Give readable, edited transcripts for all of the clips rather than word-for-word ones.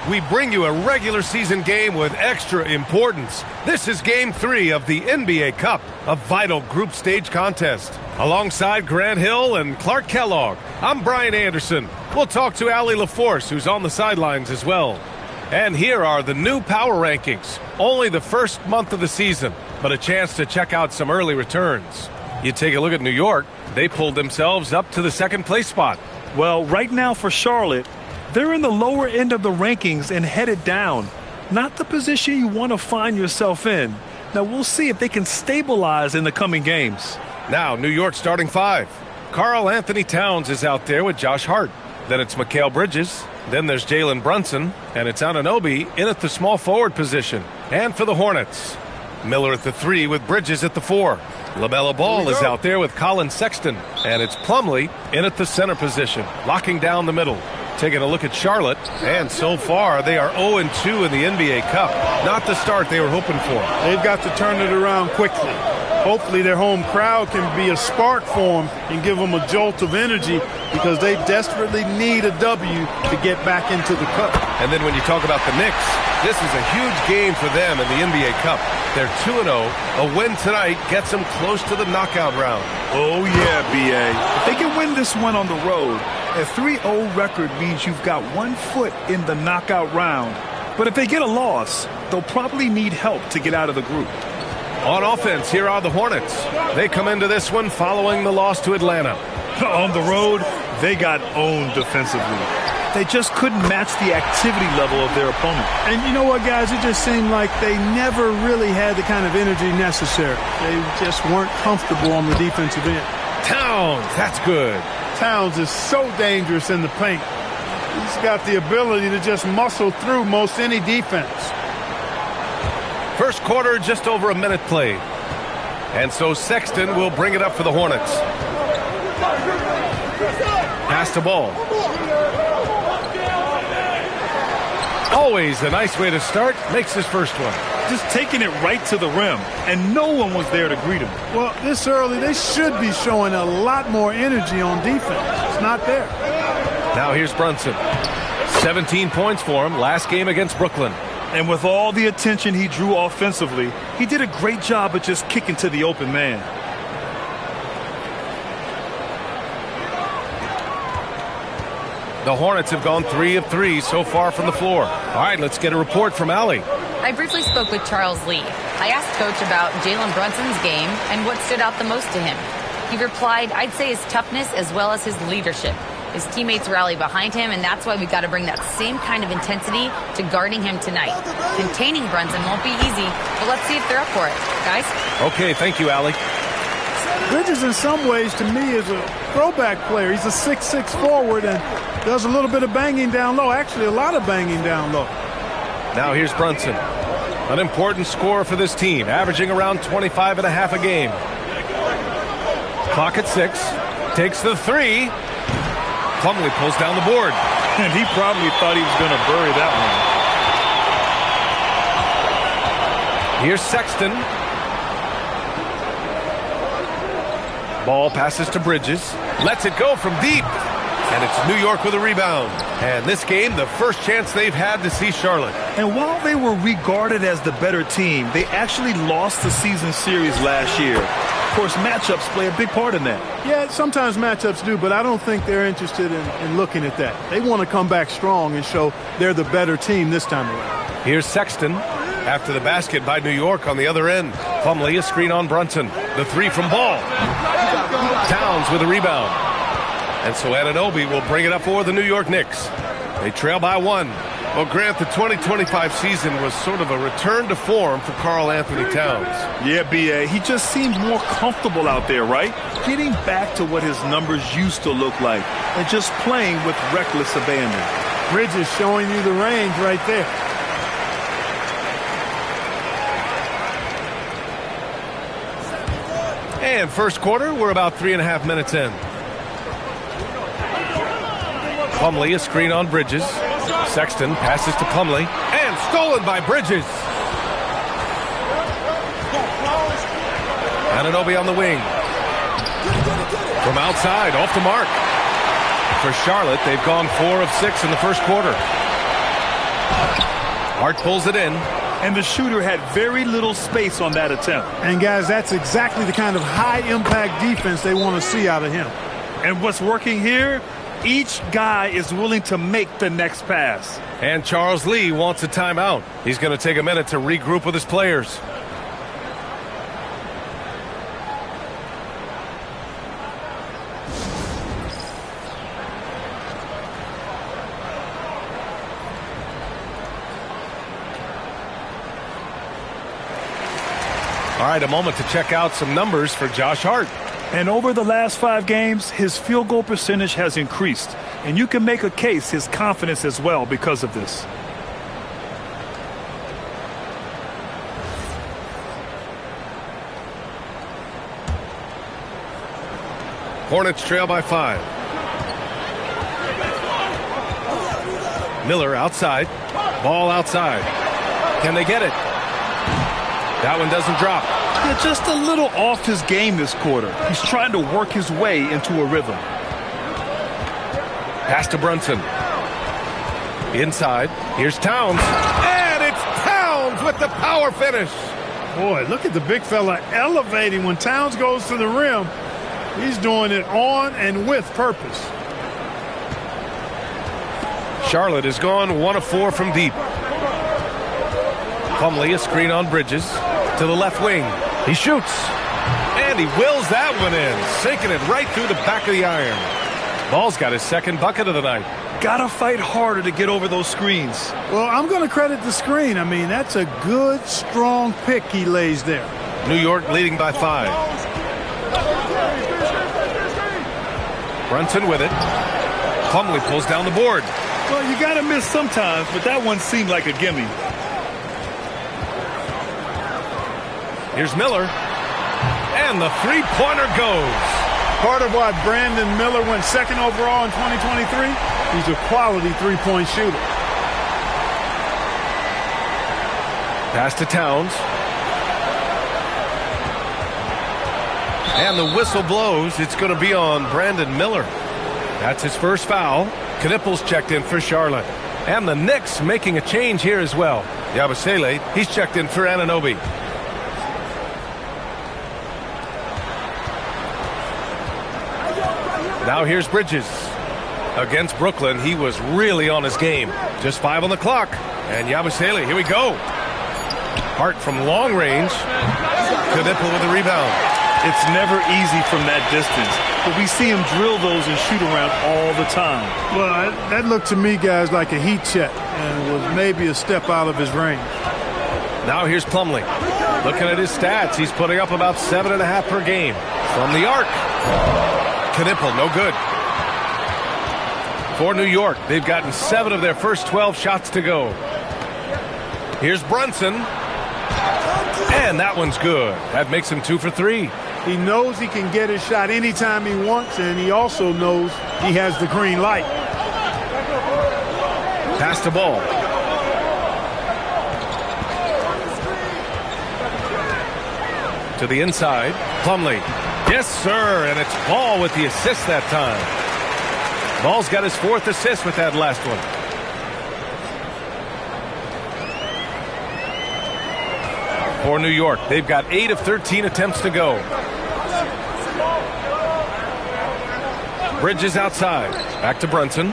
We bring you a regular season game with extra importance. This is Game 3 of the NBA Cup, a vital group stage contest. Alongside Grant Hill and Clark Kellogg, I'm Brian Anderson. We'll talk to Allie LaForce, who's on the sidelines as well. And here are the new power rankings. Only the first month of the season, but a chance to check out some early returns. You take a look at New York. They pulled themselves up to the second place spot. Well, right now for Charlotte, they're in the lower end of the rankings and headed down. Not the position you want to find yourself in. Now, we'll see if they can stabilize in the coming games. Now, New York starting five. Karl Anthony Towns is out there with Josh Hart. Then it's Mikal Bridges. Then there's Jalen Brunson. And it's Anunoby in at the small forward position. And for the Hornets, Miller at the 3 with Bridges at the 4. LaMelo Ball is out there with Colin Sexton. And it's Plumlee in at the center position, locking down the middle. Taking a look at Charlotte, and so far they are 0-2 in the NBA Cup. Not the start they were hoping for. They've got to turn it around quickly. Hopefully their home crowd can be a spark for them and give them a jolt of energy, because they desperately need a W to get back into the Cup. And then when you talk about the Knicks, this is a huge game for them in the NBA Cup. They're 2-0. A win tonight gets them close to the knockout round. Oh, yeah, B.A. If they can win this one on the road, a 3-0 record means you've got 1 foot in the knockout round. But if they get a loss, they'll probably need help to get out of the group. On offense, here are the Hornets. They come into this one following the loss to Atlanta. On the road, they got owned defensively. They just couldn't match the activity level of their opponent. And you know what, guys? It just seemed like they never really had the kind of energy necessary. They just weren't comfortable on the defensive end. Towns, that's good. Towns is so dangerous in the paint. He's got the ability to just muscle through most any defense. First quarter, just over a minute played. And so Sexton will bring it up for the Hornets. Pass the ball. Always a nice way to start. Makes his first one. Just taking it right to the rim, and no one was there to greet him. Well, this early, they should be showing a lot more energy on defense. It's not there. Now here's Brunson. 17 points for him last game against Brooklyn. And with all the attention he drew offensively, he did a great job of just kicking to the open man. The Hornets have gone 3 of 3 so far from the floor. All right, let's get a report from Allie. I briefly spoke with Charles Lee. I asked Coach about Jalen Brunson's game and what stood out the most to him. He replied, I'd say his toughness as well as his leadership. His teammates rally behind him, and that's why we've got to bring that same kind of intensity to guarding him tonight. Containing Brunson won't be easy, but let's see if they're up for it. Guys? Okay, thank you, Allie. Bridges, in some ways, to me, is a throwback player. He's a 6'6" forward and does a little bit of banging down low. Actually, a lot of banging down low. Now here's Brunson. An important scorer for this team, averaging around 25.5 a game. Clock at 6. Takes the 3. Plumlee pulls down the board. And he probably thought he was going to bury that one. Here's Sexton. Ball passes to Bridges. Lets it go from deep. And it's New York with a rebound. And this game, the first chance they've had to see Charlotte. And while they were regarded as the better team, they actually lost the season series last year. Of course, matchups play a big part in that. Yeah, sometimes matchups do, but I don't think they're interested in looking at that. They want to come back strong and show they're the better team this time around. Here's Sexton. After the basket by New York on the other end. Plumlee, a screen on Brunson. The 3 from Ball. Towns with a rebound. And so Anunoby will bring it up for the New York Knicks. They trail by 1. Well, Grant, the 2025 season was sort of a return to form for Karl Anthony Towns. Yeah, B.A. He just seemed more comfortable out there, right? Getting back to what his numbers used to look like and just playing with reckless abandon. Bridges showing you the range right there. And first quarter, we're about 3.5 minutes in. Plumlee, a screen on Bridges. Sexton passes to Plumlee. And stolen by Bridges. Anunoby on the wing. From outside, off the mark. For Charlotte, they've gone 4 of 6 in the first quarter. Hart pulls it in. And the shooter had very little space on that attempt. And, guys, that's exactly the kind of high-impact defense they want to see out of him. And what's working here, each guy is willing to make the next pass. And Charles Lee wants a timeout. He's going to take a minute to regroup with his players. All right, a moment to check out some numbers for Josh Hart. And over the last 5 games, his field goal percentage has increased. And you can make a case his confidence as well because of this. Hornets trail by 5. Miller outside. Ball outside. Can they get it? That one doesn't drop. Yeah, just a little off his game this quarter. He's trying to work his way into a rhythm. Pass to Brunson. Inside. Here's Towns. And it's Towns with the power finish. Boy, look at the big fella elevating when Towns goes to the rim. He's doing it on and with purpose. Charlotte has gone 1 of 4 from deep. Plumlee, a screen on Bridges. To the left wing. He shoots. And he wills that one in. Sinking it right through the back of the iron. Ball's got his second bucket of the night. Gotta fight harder to get over those screens. Well, I'm going to credit the screen. I mean, that's a good, strong pick he lays there. New York leading by 5. Brunson with it. Plumlee pulls down the board. Well, you gotta miss sometimes, but that one seemed like a gimme. Here's Miller. And the three-pointer goes. Part of why Brandon Miller went 2nd overall in 2023, he's a quality three-point shooter. Pass to Towns. And the whistle blows. It's going to be on Brandon Miller. That's his first foul. Knippel's checked in for Charlotte. And the Knicks making a change here as well. Yabusele, he's checked in for Anunoby. Now here's Bridges. Against Brooklyn, he was really on his game. Just 5 on the clock. And Yabusele, here we go. Hart from long range. Knippel with the rebound. It's never easy from that distance, but we see him drill those and shoot around all the time. Well, that looked to me, guys, like a heat check and was maybe a step out of his range. Now here's Plumlee. Looking at his stats, he's putting up about 7.5 per game. From the arc. Knippel, no good. For New York, they've gotten 7 of their first 12 shots to go. Here's Brunson. And that one's good. That makes him 2 for 3. He knows he can get his shot anytime he wants, and he also knows he has the green light. Pass the ball. To the inside. Plumlee. Yes, sir. And it's Ball with the assist that time. Ball's got his 4th assist with that last one. For New York, they've got 8 of 13 attempts to go. Bridges outside. Back to Brunson.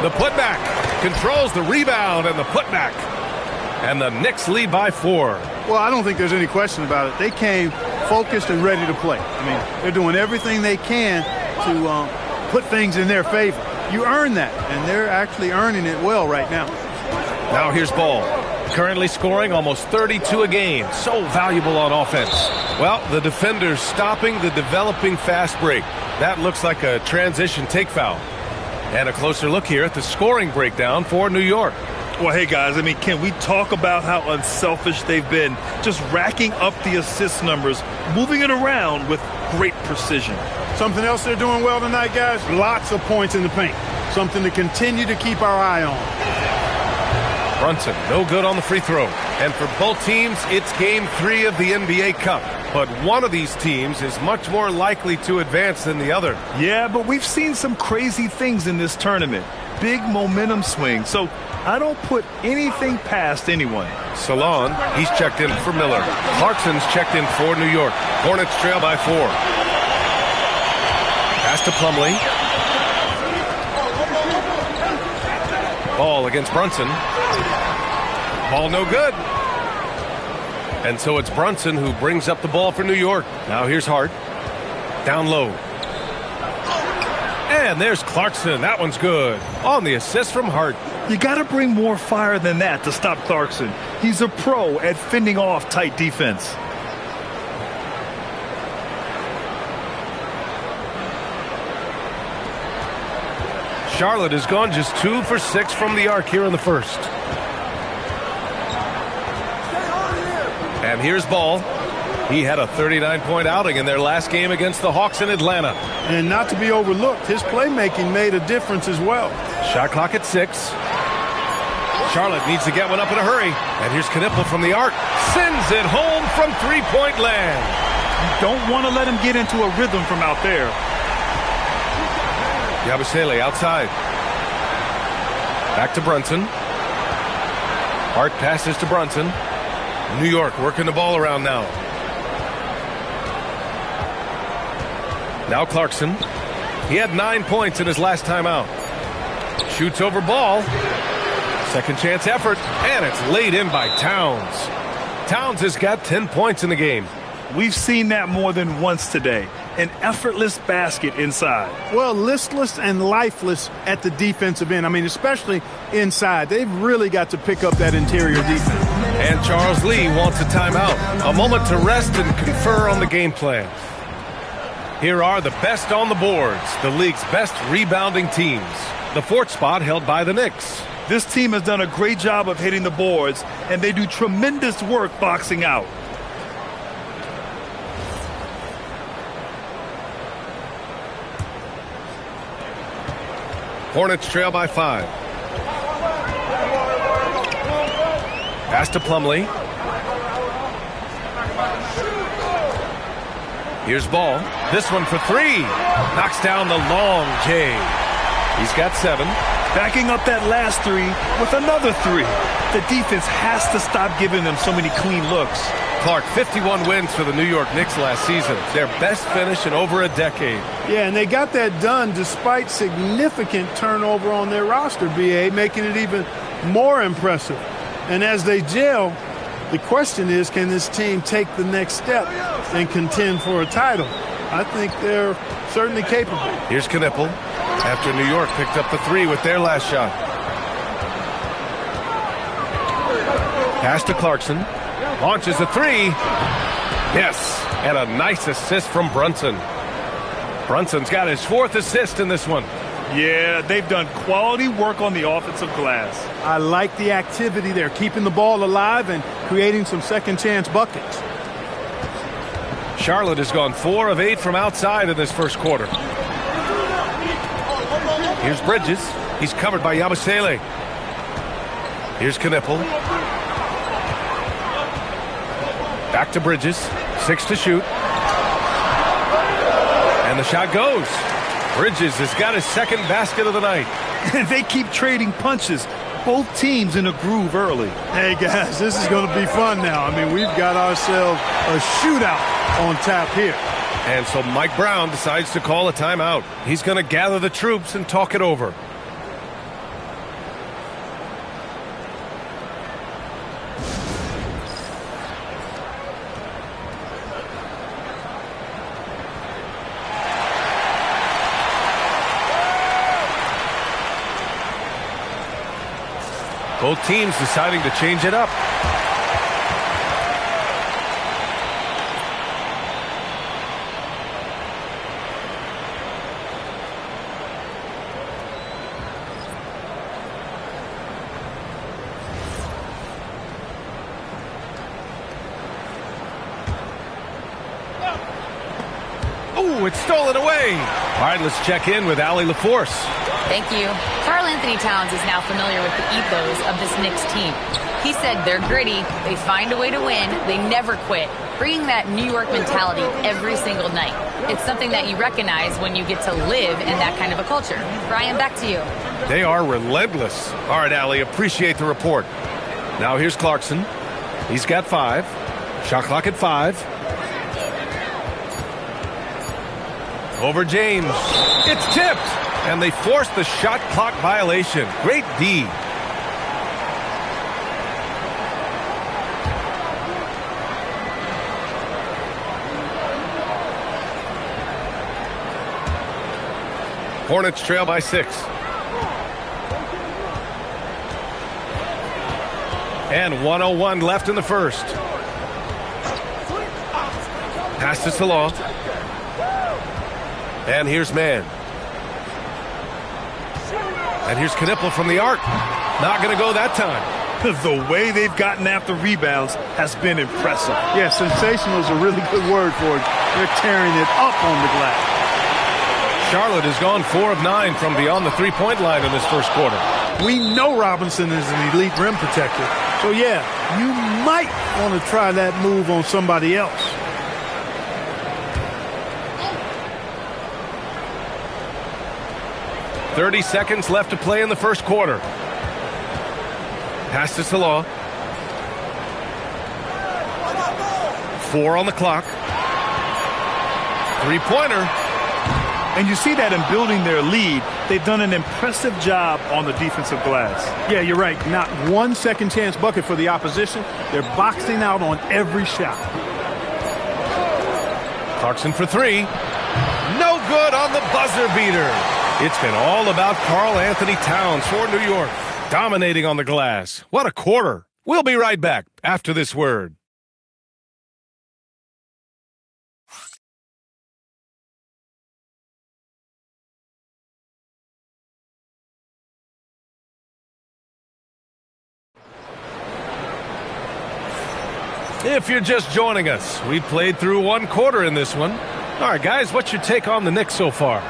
The putback. Controls the rebound and the putback. And the Knicks lead by 4. Well, I don't think there's any question about it. They came focused and ready to play. I mean, they're doing everything they can to put things in their favor. You earn that, and they're actually earning it well right now. Now here's Ball. Currently scoring almost 32 a game. So valuable on offense. Well, the defender's stopping the developing fast break. That looks like a transition take foul. And a closer look here at the scoring breakdown for New York. Well, hey, guys, I mean, can we talk about how unselfish they've been? Just racking up the assist numbers, moving it around with great precision. Something else they're doing well tonight, guys, lots of points in the paint. Something to continue to keep our eye on. Brunson, no good on the free throw. And for both teams, it's Game 3 of the NBA Cup. But one of these teams is much more likely to advance than the other. Yeah, but we've seen some crazy things in this tournament. Big momentum swings. So I don't put anything past anyone. Salon, he's checked in for Miller. Clarkson's checked in for New York. Hornets trail by 4. Pass to Plumlee. Ball against Brunson. Ball no good. And so it's Brunson who brings up the ball for New York. Now here's Hart. Down low. And there's Clarkson. That one's good. On the assist from Hart. You got to bring more fire than that to stop Clarkson. He's a pro at fending off tight defense. Charlotte has gone just 2 for 6 from the arc here in the first. And here's Ball. He had a 39-point outing in their last game against the Hawks in Atlanta. And not to be overlooked, his playmaking made a difference as well. Shot clock at 6. Charlotte needs to get one up in a hurry. And here's Knipple from the arc. Sends it home from three-point land. You don't want to let him get into a rhythm from out there. Yabusele outside. Back to Brunson. Hart passes to Brunson. New York working the ball around now. Now Clarkson. He had 9 points in his last time out. Shoots over Ball. Second chance effort. And it's laid in by Towns. Towns has got 10 points in the game. We've seen that more than once today. An effortless basket inside. Well, listless and lifeless at the defensive end. I mean, especially inside. They've really got to pick up that interior defense. And Charles Lee wants a timeout. A moment to rest and confer on the game plan. Here are the best on the boards, the league's best rebounding teams. The 4th spot held by the Knicks. This team has done a great job of hitting the boards, and they do tremendous work boxing out. Hornets trail by 5. Pass to Plumlee. Here's Ball. This one for 3. Knocks down the long J. He's got 7. Backing up that last 3 with another 3. The defense has to stop giving them so many clean looks. Clark, 51 wins for the New York Knicks last season. Their best finish in over a decade. Yeah, and they got that done despite significant turnover on their roster, BA, making it even more impressive. And as they gel, the question is, can this team take the next step and contend for a title? I think they're certainly capable. Here's Knipple after New York picked up the 3 with their last shot. Pass to Clarkson. Launches a 3. Yes, and a nice assist from Brunson. Brunson's got his 4th assist in this one. Yeah, they've done quality work on the offensive glass. I like the activity there, keeping the ball alive and creating some second chance buckets. Charlotte has gone 4 of 8 from outside in this first quarter. Here's Bridges. He's covered by Yabusele. Here's Knipple. Back to Bridges. 6 to shoot. And the shot goes. Bridges has got his 2nd basket of the night. And they keep trading punches. Both teams in a groove early. Hey, guys, this is going to be fun now. I mean, we've got ourselves a shootout on tap here. And so Mike Brown decides to call a timeout. He's going to gather the troops and talk it over. Both teams deciding to change it up. Oh, it's stolen away. All right, let's check in with Allie LaForce. Thank you. Karl Anthony Towns is now familiar with the ethos of this Knicks team. He said they're gritty, they find a way to win, they never quit. bringing that New York mentality every single night. It's something that you recognize when you get to live in that kind of a culture. Brian, back to you. They are relentless. All right, Allie, appreciate the report. Now here's Clarkson. He's got 5. Shot clock at 5. Over James. It's tipped. And they forced the shot clock violation. Great D. Hornets trail by 6. And 1:01 left in the first. Pass to Salah. And here's Mann. And here's Knippel from the arc. Not going to go that time. The way they've gotten after rebounds has been impressive. Yeah, sensational is a really good word for it. They're tearing it up on the glass. Charlotte has gone 4 of 9 from beyond the three-point line in this first quarter. We know Robinson is an elite rim protector. So, yeah, you might want to try that move on somebody else. .30 seconds left to play in the first quarter. Pass to Salah. 4 on the clock. Three-pointer. And you see that in building their lead, they've done an impressive job on the defensive glass. Yeah, you're right. Not one second chance bucket for the opposition. They're boxing out on every shot. Clarkson for 3. No good on the buzzer beater. It's been all about Karl Anthony Towns for New York, dominating on the glass. What a quarter. We'll be right back after this word. If you're just joining us, we played through one quarter in this one. All right, guys, what's your take on the Knicks so far?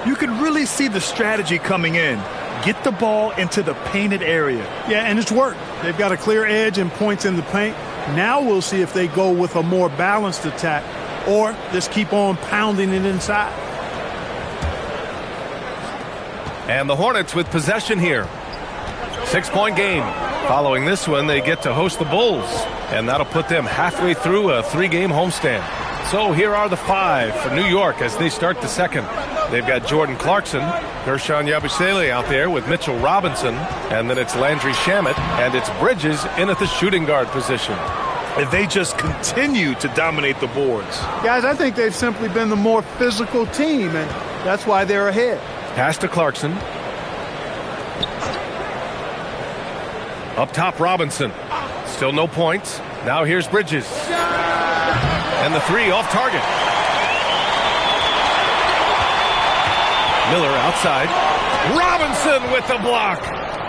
You can really see the strategy coming in. Get the ball into the painted area. Yeah, and it's worked. They've got a clear edge and points in the paint. Now we'll see if they go with a more balanced attack or just keep on pounding it inside. And the Hornets with possession here. 6-point game. Following this one, they get to host the Bulls, and that'll put them halfway through a 3-game homestand. So here are the 5 for New York as they start the second. They've got Jordan Clarkson, Gershon Yabusele out there with Mitchell Robinson, and then it's Landry Shamet, and it's Bridges in at the shooting guard position. If they just continue to dominate the boards. Guys, I think they've simply been the more physical team, and that's why they're ahead. Pass to Clarkson. Up top, Robinson. Still no points. Now here's Bridges. And the 3 off target. Miller outside. Robinson with the block.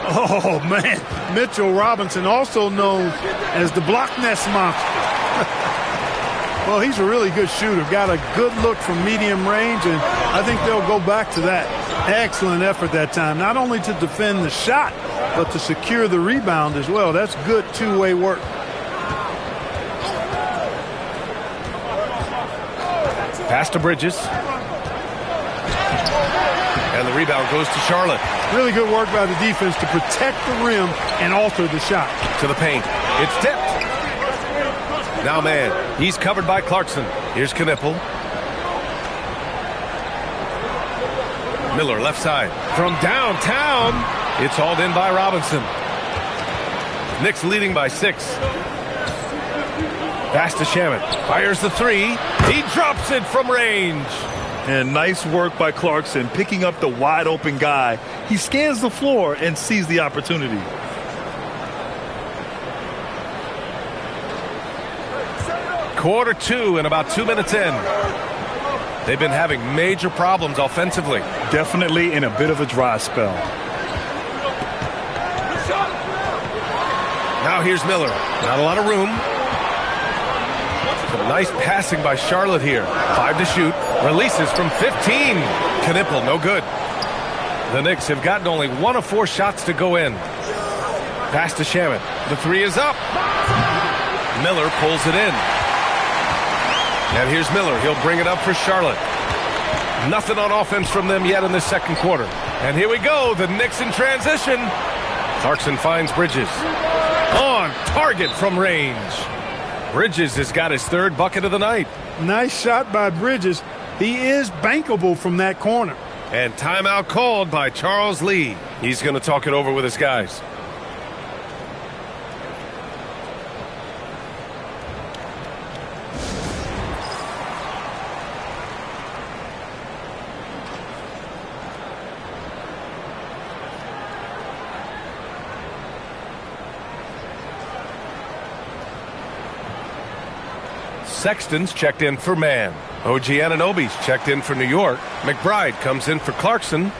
Oh, man. Mitchell Robinson, also known as the block nest monster. Well, he's a really good shooter. Got a good look from medium range, and I think they'll go back to that. Excellent effort that time, not only to defend the shot, but to secure the rebound as well. That's good two-way work. Pass to Bridges. And the rebound goes to Charlotte. Really good work by the defense to protect the rim and alter the shot. To the paint. It's tipped. Now Mann. He's covered by Clarkson. Here's Knippel. Miller left side. From downtown. It's hauled in by Robinson. Knicks leading by 6. Pass to Shamet. Fires the 3. He drops it from range. And nice work by Clarkson, picking up the wide-open guy. He scans the floor and sees the opportunity. Quarter 2 and about 2 minutes in. They've been having major problems offensively. Definitely in a bit of a dry spell. Now here's Miller. Not a lot of room. Some nice passing by Charlotte here. 5 to shoot. Releases from 15. Knippel, no good. The Knicks have gotten only 1 of 4 shots to go in. Pass to Shamet. The 3 is up. Miller pulls it in. And here's Miller. He'll bring it up for Charlotte. Nothing on offense from them yet in the second quarter. And here we go, the Knicks in transition. Clarkson finds Bridges. On target from range. Bridges has got his third bucket of the night. Nice shot by Bridges. He is bankable from that corner. And timeout called by Charles Lee. He's going to talk it over with his guys. Sexton's checked in for Mann. OG Anunoby's checked in for New York. McBride comes in for Clarkson.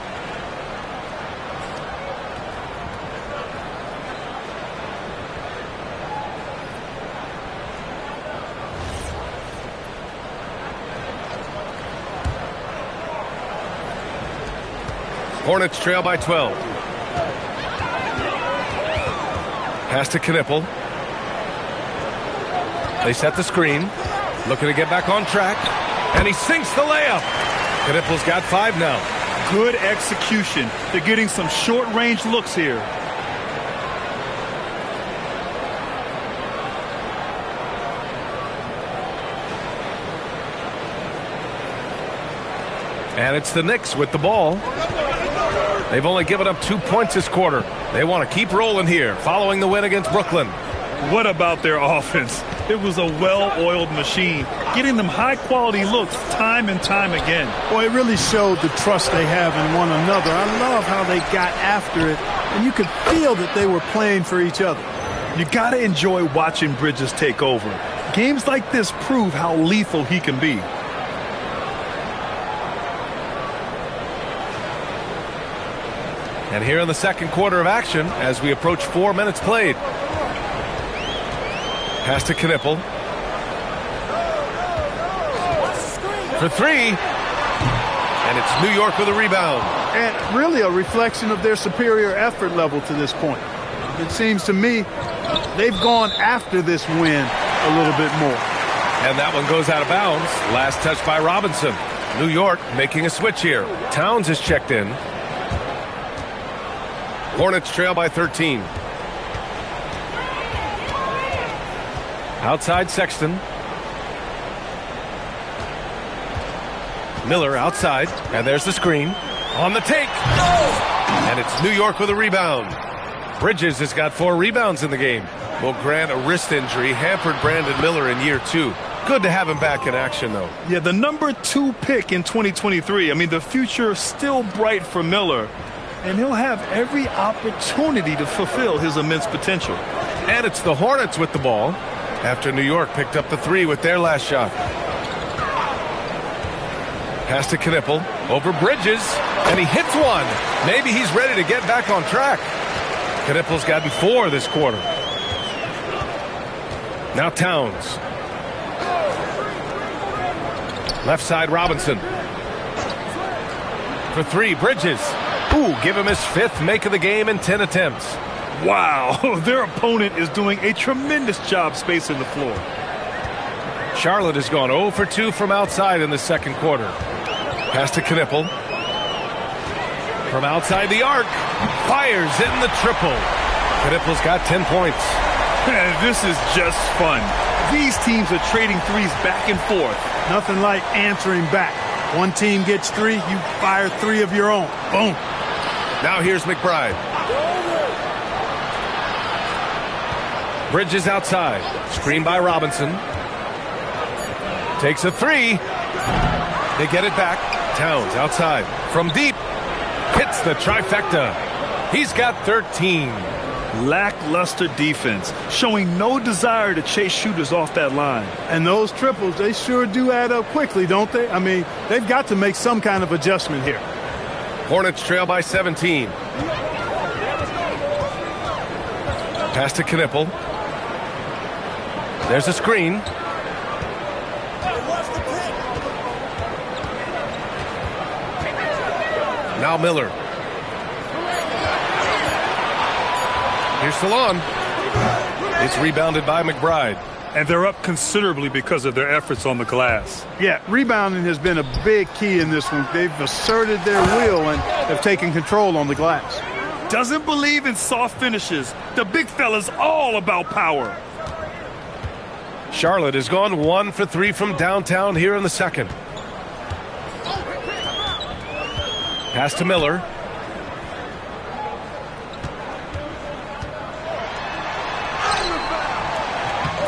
Hornets trail by 12. Pass to Knippel. They set the screen. Looking to get back on track. And he sinks the layup. Knippel's got 5 now. Good execution. They're getting some short-range looks here. And it's the Knicks with the ball. They've only given up 2 points this quarter. They want to keep rolling here, following the win against Brooklyn. What about their offense? It was a well-oiled machine, getting them high-quality looks time and time again. Boy, it really showed the trust they have in one another. I love how they got after it, and you could feel that they were playing for each other. You got to enjoy watching Bridges take over. Games like this prove how lethal he can be. And here in the second quarter of action, as we approach 4 minutes played. Pass to Knippel. For 3. And it's New York with a rebound. And really a reflection of their superior effort level to this point. It seems to me they've gone after this win a little bit more. And that one goes out of bounds. Last touch by Robinson. New York making a switch here. Towns is checked in. Hornets trail by 13. Outside Sexton. Miller outside. And there's the screen. On the take. And it's New York with a rebound. Bridges has got 4 rebounds in the game. Well, Grant, a wrist injury hampered Brandon Miller in year 2. Good to have him back in action, though. Yeah, the number 2 pick in 2023. I mean, the future still bright for Miller. And he'll have every opportunity to fulfill his immense potential. And it's the Hornets with the ball after New York picked up the 3 with their last shot. Pass to Knippel over Bridges, and he hits one. Maybe he's ready to get back on track. Knippel's gotten 4 this quarter. Now Towns. Left side Robinson. For 3, Bridges. Ooh, give him his 5th make of the game in 10 attempts. Wow, their opponent is doing a tremendous job spacing the floor. Charlotte has gone 0 for 2 from outside in the second quarter. Pass to Knippel. From outside the arc. Fires in the triple. Knippel's got 10 points. This is just fun. These teams are trading threes back and forth. Nothing like answering back. One team gets 3, you fire 3 of your own. Boom. Now here's McBride. Bridges outside. Screen by Robinson. Takes a 3. They get it back. Towns outside. From deep. Hits the trifecta. He's got 13. Lackluster defense, showing no desire to chase shooters off that line. And those triples, they sure do add up quickly, don't they? I mean, they've got to make some kind of adjustment here. Hornets trail by 17. Pass to Knippel. There's a screen. Now Miller. Here's Salon. It's rebounded by McBride. and they're up considerably because of their efforts on the glass. Yeah, rebounding has been a big key in this one. They've asserted their will and have taken control on the glass. Doesn't believe in soft finishes. The big fella's all about power. Charlotte has gone 1 for 3 from downtown here in the second. Pass to Miller.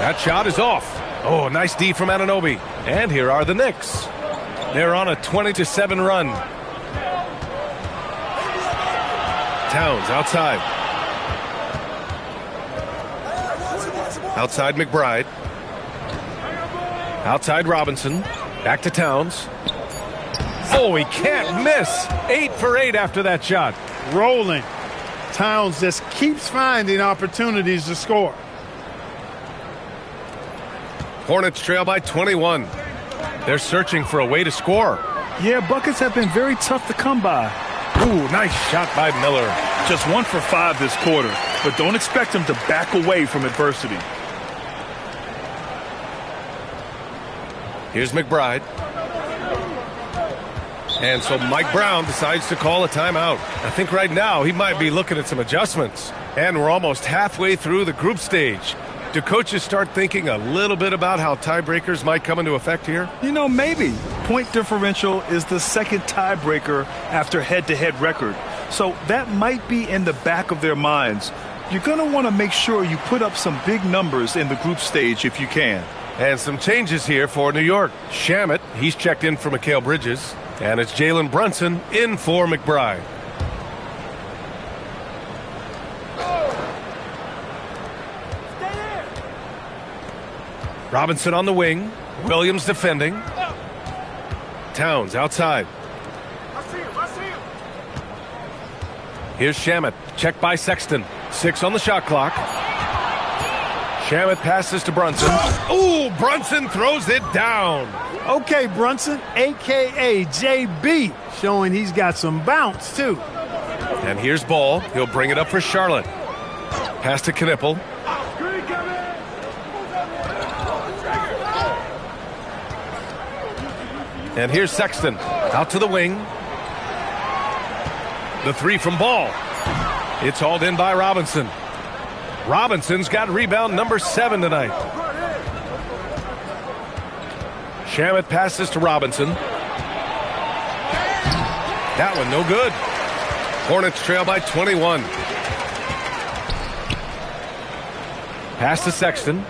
That shot is off. Oh, nice D from Anunoby. And here are the Knicks. They're on a 20-7 run. Towns outside. Outside McBride. Outside Robinson. Back to Towns. Oh, he can't miss. 8 for 8 after that shot. Rolling. Towns just keeps finding opportunities to score. Hornets trail by 21. They're searching for a way to score. Yeah, buckets have been very tough to come by. Ooh, nice shot by Miller. Just 1 for 5 this quarter, but don't expect him to back away from adversity. Here's McBride. And so Mike Brown decides to call a timeout. I think right now he might be looking at some adjustments. And we're almost halfway through the group stage. Do coaches start thinking a little bit about how tiebreakers might come into effect here? You know, maybe. Point differential is the second tiebreaker after head-to-head record. So that might be in the back of their minds. You're going to want to make sure you put up some big numbers in the group stage if you can. And some changes here for New York. Shamet, he's checked in for Mikal Bridges. And it's Jalen Brunson in for McBride. Robinson on the wing. Williams defending. Towns outside. Here's Shamet. Checked by Sexton. 6 on the shot clock. Shamet passes to Brunson. Ooh, Brunson throws it down. Okay, Brunson, a.k.a. JB, showing he's got some bounce, too. And here's Ball. He'll bring it up for Charlotte. Pass to Knippel. And here's Sexton. Out to the wing. The 3 from Ball. It's hauled in by Robinson. Robinson's got rebound number 7 tonight. Shamet passes to Robinson. That one no good. Hornets trail by 21. Pass to Sexton.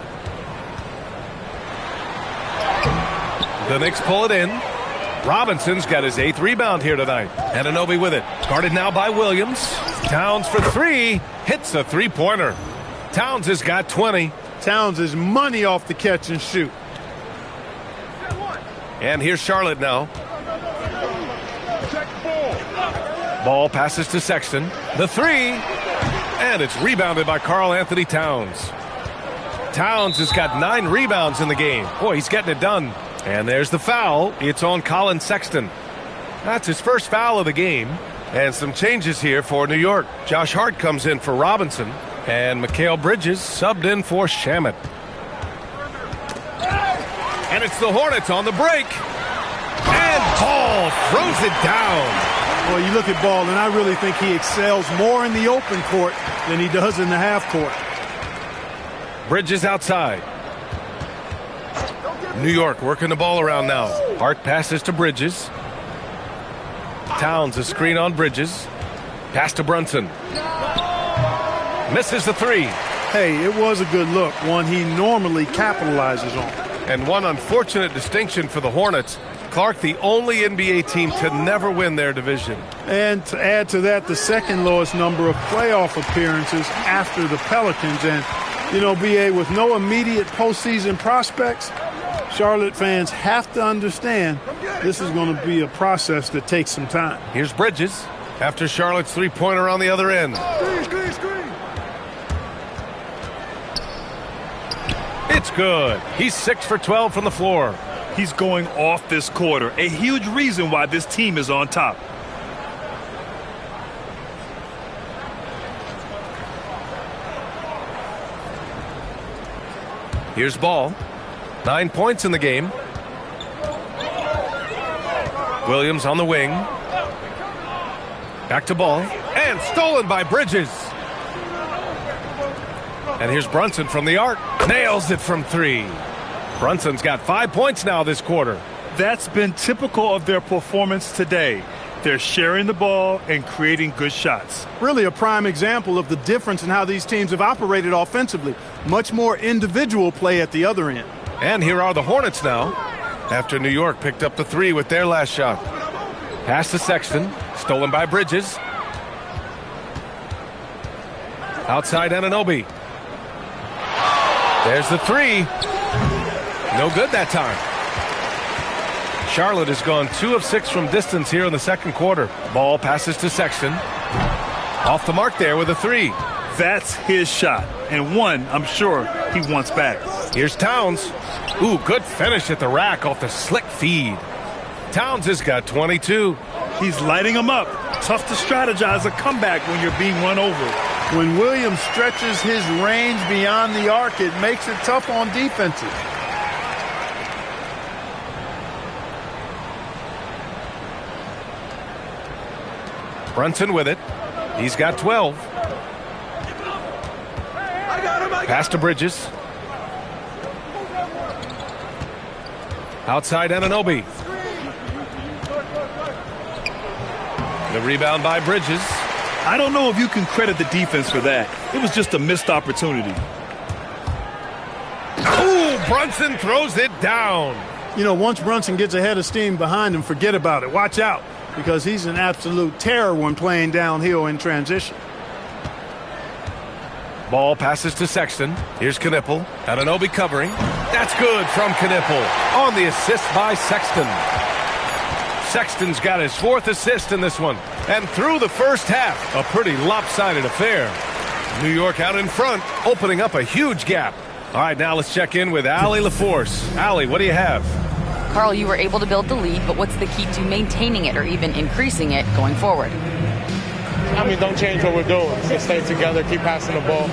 The Knicks pull it in. Robinson's got his 8th rebound here tonight. Anunoby with it. Guarded now by Williams. Towns for 3. Hits a 3-pointer. Towns has got 20. Towns is money off the catch and shoot. And here's Charlotte now. Ball passes to Sexton. The 3. And it's rebounded by Karl Anthony Towns. Towns has got 9 rebounds in the game. Boy, he's getting it done. And there's the foul. It's on Colin Sexton. That's his first foul of the game. And some changes here for New York. Josh Hart comes in for Robinson. And Mikal Bridges subbed in for Shamet. And it's the Hornets on the break. And Ball throws it down. Well, you look at Ball, and I really think he excels more in the open court than he does in the half court. Bridges outside. New York working the ball around now. Hart passes to Bridges. Towns a screen on Bridges. Pass to Brunson. Misses the 3. Hey, it was a good look, one he normally capitalizes on. And one unfortunate distinction for the Hornets. Clark, the only NBA team to never win their division. And to add to that, the second lowest number of playoff appearances after the Pelicans. And, you know, BA, with no immediate postseason prospects, Charlotte fans have to understand this is going to be a process that takes some time. Here's Bridges after Charlotte's 3-pointer on the other end. It's good. He's 6 for 12 from the floor. He's going off this quarter. A huge reason why this team is on top. Here's Ball. 9 points in the game. Williams on the wing. Back to Ball. And stolen by Bridges. And here's Brunson from the arc. Nails it from 3. Brunson's got 5 points now this quarter. That's been typical of their performance today. They're sharing the ball and creating good shots. Really a prime example of the difference in how these teams have operated offensively. Much more individual play at the other end. And here are the Hornets now, after New York picked up the 3 with their last shot. Pass to Sexton, stolen by Bridges. Outside Anunoby. There's the 3. No good that time. Charlotte has gone 2 of 6 from distance here in the second quarter. Ball passes to Sexton. Off the mark there with a 3. That's his shot, and one I'm sure he wants back. Here's Towns. Ooh, good finish at the rack off the slick feed. Towns has got 22. He's lighting them up. Tough to strategize a comeback when you're being run over. When Williams stretches his range beyond the arc, it makes it tough on defenses. Brunson with it. He's got 12. Pass to Bridges. Outside Anunoby. The rebound by Bridges. I don't know if you can credit the defense for that. It was just a missed opportunity. Ooh, Brunson throws it down. You know, once Brunson gets a head of steam behind him, forget about it. Watch out, because he's an absolute terror when playing downhill in transition. Ball passes to Sexton. Here's Knippel. Anunoby covering. That's good from Knippel on the assist by Sexton. Sexton's got his 4th assist in this one. And through the first half, a pretty lopsided affair. New York out in front, opening up a huge gap. All right, now let's check in with Allie LaForce. Allie, what do you have? Carl, you were able to build the lead, but what's the key to maintaining it or even increasing it going forward? I mean, don't change what we're doing. Just stay together, keep passing the ball,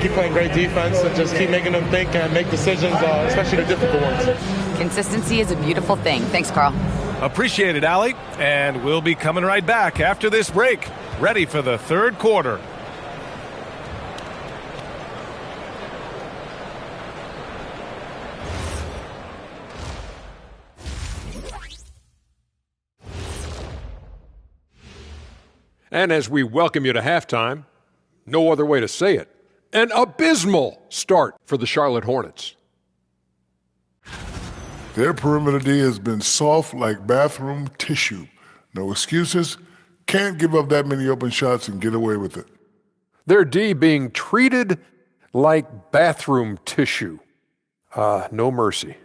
keep playing great defense, and just keep making them think and make decisions, especially the difficult ones. Consistency is a beautiful thing. Thanks, Carl. Appreciate it, Allie. And we'll be coming right back after this break. Ready for the third quarter. And as we welcome you to halftime, no other way to say it, an abysmal start for the Charlotte Hornets. Their perimeter D has been soft like bathroom tissue. No excuses. Can't give up that many open shots and get away with it. Their D being treated like bathroom tissue. No mercy.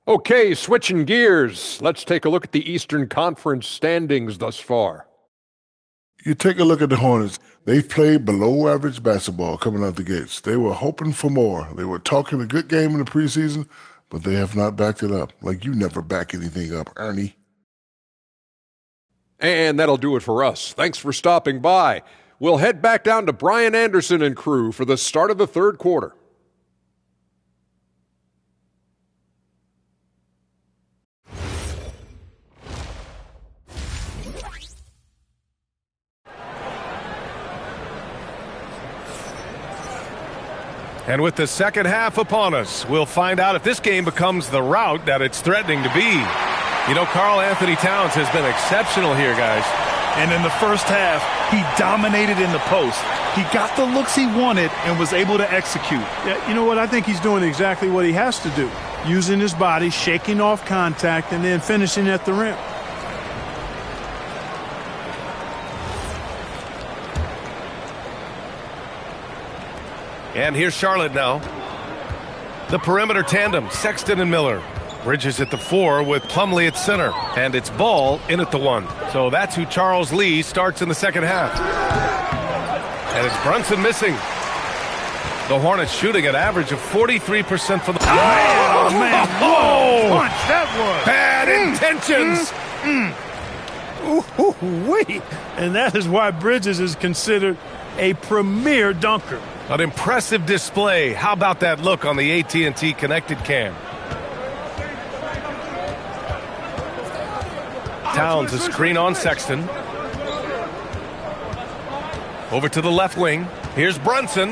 Okay, switching gears. Let's take a look at the Eastern Conference standings thus far. You take a look at the Hornets. They've played below average basketball coming out the gates. They were hoping for more. They were talking a good game in the preseason, but they have not backed it up. Like you never back anything up, Ernie. And that'll do it for us. Thanks for stopping by. We'll head back down to Brian Anderson and crew for the start of the third quarter. And with the second half upon us, we'll find out if this game becomes the rout that it's threatening to be. You know, Karl Anthony Towns has been exceptional here, guys. And in the first half, he dominated in the post. He got the looks he wanted and was able to execute. Yeah, you know what? I think he's doing exactly what he has to do. Using his body, shaking off contact, and then finishing at the rim. And here's Charlotte now. The perimeter tandem, Sexton and Miller. Bridges at the 4 with Plumlee at center. And it's Ball in at the 1. So that's who Charles Lee starts in the second half. And it's Brunson missing. The Hornets shooting an average of 43% from the... Oh, man. Whoa! Punch, that was. Bad intentions. Ooh, wait. And that is why Bridges is considered a premier dunker. An impressive display. How about that look on the AT&T connected cam? Towns a screen on Sexton. Over to the left wing. Here's Brunson.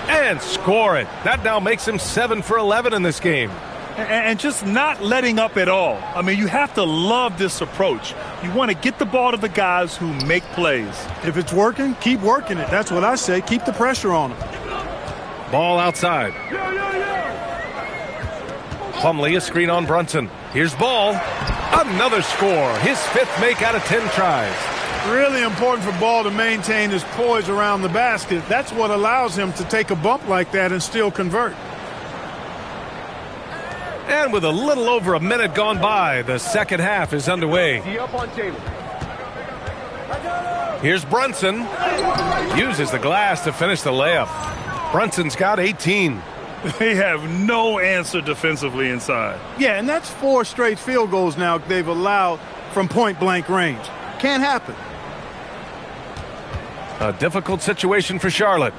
And score it. That now makes him 7 for 11 in this game. And just not letting up at all. I mean, you have to love this approach. You want to get the ball to the guys who make plays. If it's working, keep working it. That's what I say. Keep the pressure on them. Ball outside. Plumlee, a screen on Brunson. Here's Ball. Another score. His 5th make out of 10 tries. Really important for Ball to maintain his poise around the basket. That's what allows him to take a bump like that and still convert. And with a little over a minute gone by, the second half is underway. Here's Brunson. Uses the glass to finish the layup. Brunson's got 18. They have no answer defensively inside. Yeah, and that's 4 straight field goals now they've allowed from point-blank range. Can't happen. A difficult situation for Charlotte.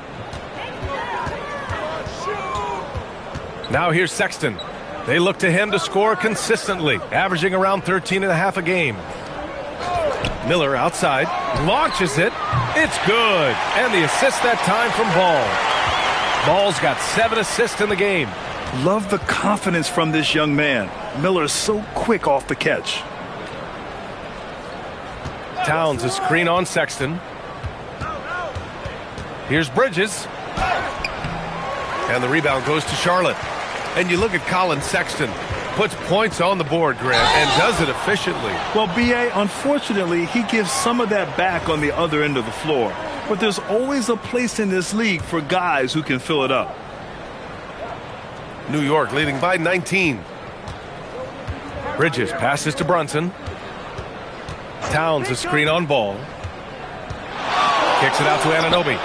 Now here's Sexton. They look to him to score consistently, averaging around 13.5 a game. Miller outside, launches it. It's good. And the assist that time from Ball. Ball's got 7 assists in the game. Love the confidence from this young man. Miller's so quick off the catch. Towns a screen on Sexton. Here's Bridges. And the rebound goes to Charlotte. And you look at Colin Sexton. Puts points on the board, Grant, and does it efficiently. Well, B.A., unfortunately, he gives some of that back on the other end of the floor. But there's always a place in this league for guys who can fill it up. New York leading by 19. Bridges passes to Brunson. Towns a screen on Ball. Kicks it out to Anunoby.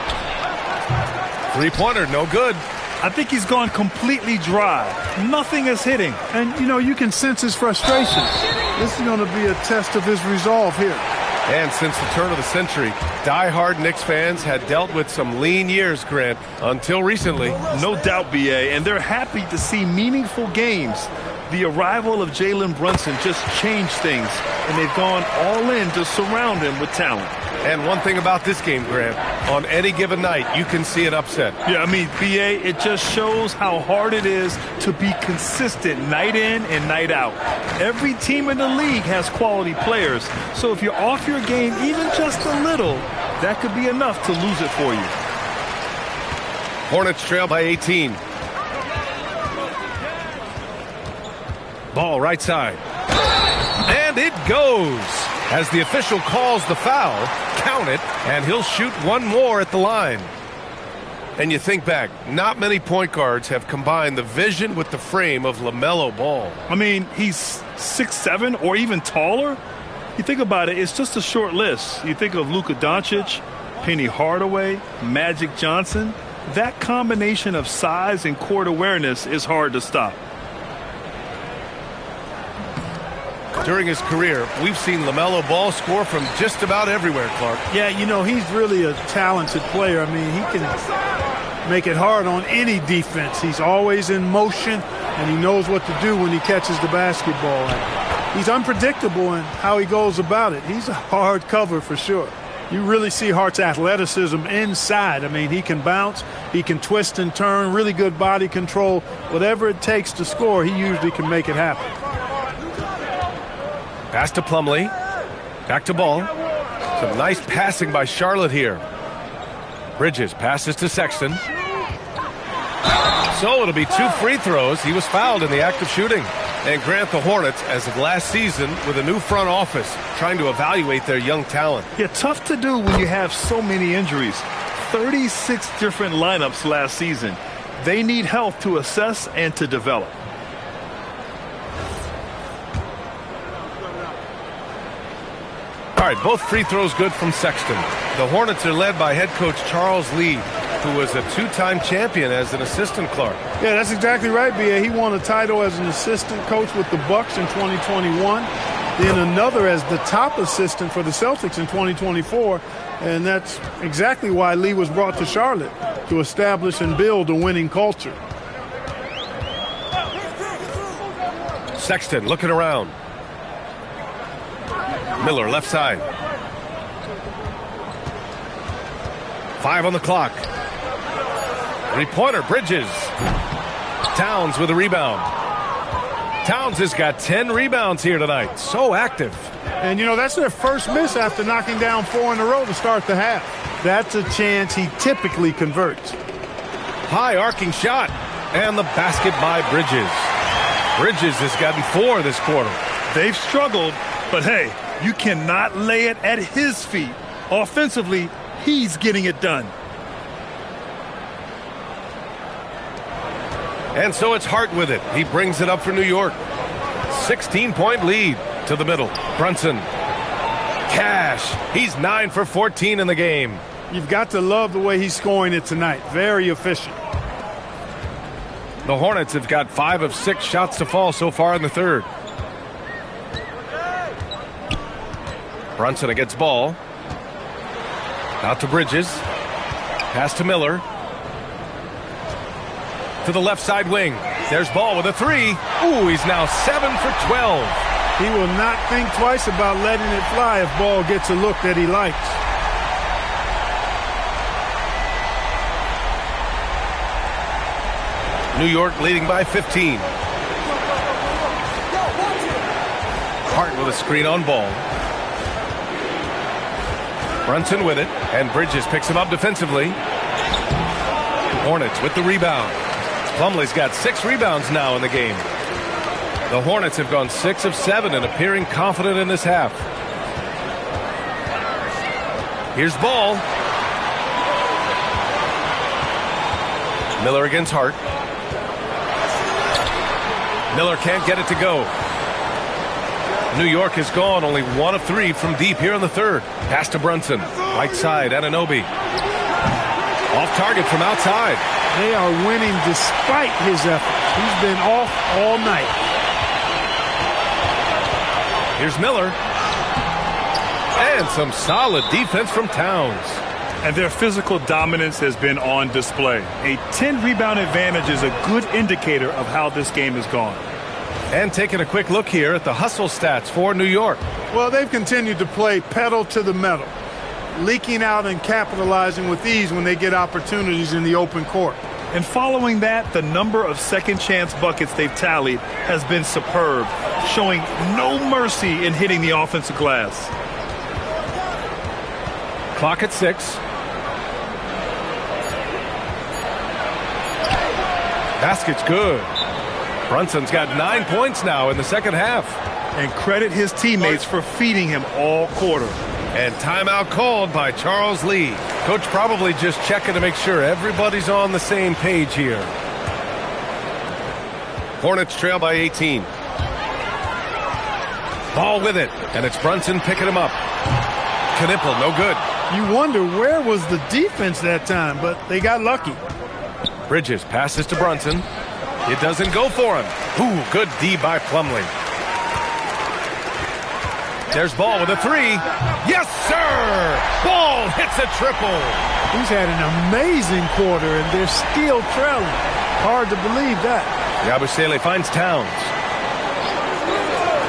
Three-pointer, no good. I think he's gone completely dry. Nothing is hitting. And, you know, you can sense his frustration. This is going to be a test of his resolve here. And since the turn of the century, die-hard Knicks fans had dealt with some lean years, Grant, until recently. No doubt, B.A., and they're happy to see meaningful games. The arrival of Jalen Brunson just changed things, and they've gone all in to surround him with talent. And one thing about this game, Grant, on any given night, you can see an upset. Yeah, I mean, B.A., it just shows how hard it is to be consistent night in and night out. Every team in the league has quality players, so if you're off your game even just a little, that could be enough to lose it for you. Hornets trail by 18. Ball right side. And it goes. As the official calls the foul, count it, and he'll shoot one more at the line. And you think back, not many point guards have combined the vision with the frame of LaMelo Ball. I mean, he's 6'7" or even taller. You think about it, it's just a short list. You think of Luka Doncic, Penny Hardaway, Magic Johnson. That combination of size and court awareness is hard to stop. During his career, we've seen LaMelo Ball score from just about everywhere, Clark. Yeah, you know, he's really a talented player. I mean, he can make it hard on any defense. He's always in motion, and he knows what to do when he catches the basketball. And he's unpredictable in how he goes about it. He's a hard cover for sure. You really see Hart's athleticism inside. I mean, he can bounce, he can twist and turn, really good body control. Whatever it takes to score, he usually can make it happen. Pass to Plumlee. Back to Ball. Some nice passing by Charlotte here. Bridges passes to Sexton. So it'll be 2 free throws. He was fouled in the act of shooting. And Grant, the Hornets, as of last season, with a new front office, trying to evaluate their young talent. Yeah, tough to do when you have so many injuries. 36 different lineups last season. They need help to assess and to develop. All right, both free throws good from Sexton. The Hornets are led by head coach Charles Lee, who was a 2-time champion as an assistant, Clark. Yeah, that's exactly right, B.A. He won a title as an assistant coach with the Bucks in 2021. then another as the top assistant for the Celtics in 2024. And that's exactly why Lee was brought to Charlotte, to establish and build a winning culture. Sexton looking around. Miller left side. 5 on the clock. Three-pointer, Bridges. Towns with a rebound. Towns has got 10 rebounds here tonight. So active. And, you know, that's their first miss after knocking down 4 in a row to start the half. That's a chance he typically converts. High arcing shot. And the basket by Bridges. Bridges has gotten 4 this quarter. They've struggled, but hey, you cannot lay it at his feet. Offensively, he's getting it done. And so it's Hart with it. He brings it up for New York. 16-point lead to the middle. Brunson. Cash. He's 9 for 14 in the game. You've got to love the way he's scoring it tonight. Very efficient. The Hornets have got 5 of 6 shots to fall so far in the third. Brunson against ball. Out to Bridges. Pass to Miller. To the left side wing. There's Ball with a 3. Ooh, he's now 7 for 12. He will not think twice about letting it fly if Ball gets a look that he likes. New York leading by 15. Hart with a screen on Ball. Brunson with it, and Bridges picks him up defensively. Hornets with the rebound. Plumlee's got 6 rebounds now in the game. The Hornets have gone 6 of 7 and appearing confident in this half. Here's Ball. Miller against Hart. Miller can't get it to go. New York has gone only 1 of 3 from deep here in the third. Pass to Brunson. Right side, Anunoby. Off target from outside. They are winning despite his efforts. He's been off all night. Here's Miller. And some solid defense from Towns. And their physical dominance has been on display. A 10-rebound advantage is a good indicator of how this game has gone. And taking a quick look here at the hustle stats for New York. Well, they've continued to play pedal to the metal, leaking out and capitalizing with ease when they get opportunities in the open court. And following that, the number of second-chance buckets they've tallied has been superb, showing no mercy in hitting the offensive glass. Clock at 6. Basket's good. Brunson's got 9 points now in the second half. And credit his teammates for feeding him all quarter. And timeout called by Charles Lee. Coach probably just checking to make sure everybody's on the same page here. Hornets trail by 18. Ball with it, and it's Brunson picking him up. Knipple, no good. You wonder where was the defense that time, but they got lucky. Bridges passes to Brunson. It doesn't go for him. Ooh, good D by Plumlee. There's Ball with a 3. Yes, sir! Ball hits a triple. He's had an amazing quarter, and they're still trailing. Hard to believe that. Yabusele finds Towns.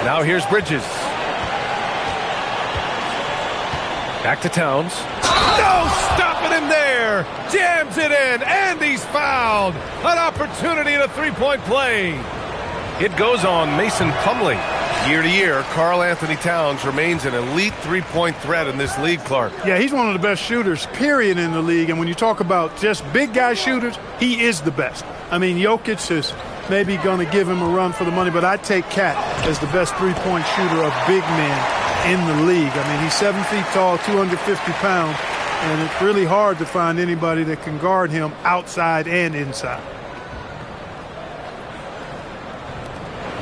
Now here's Bridges. Back to Towns. No stopping him there. Jams it in, and he's fouled. An opportunity in a three-point play. It goes on Mason Plumlee. Year to year, Karl Anthony Towns remains an elite three-point threat in this league, Clark. Yeah, he's one of the best shooters, period, in the league. And when you talk about just big guy shooters, he is the best. I mean, Jokic is maybe going to give him a run for the money, but I'd take Cat as the best three-point shooter of big men in the league. I mean, he's 7 feet tall, 250 pounds, and it's really hard to find anybody that can guard him outside and inside.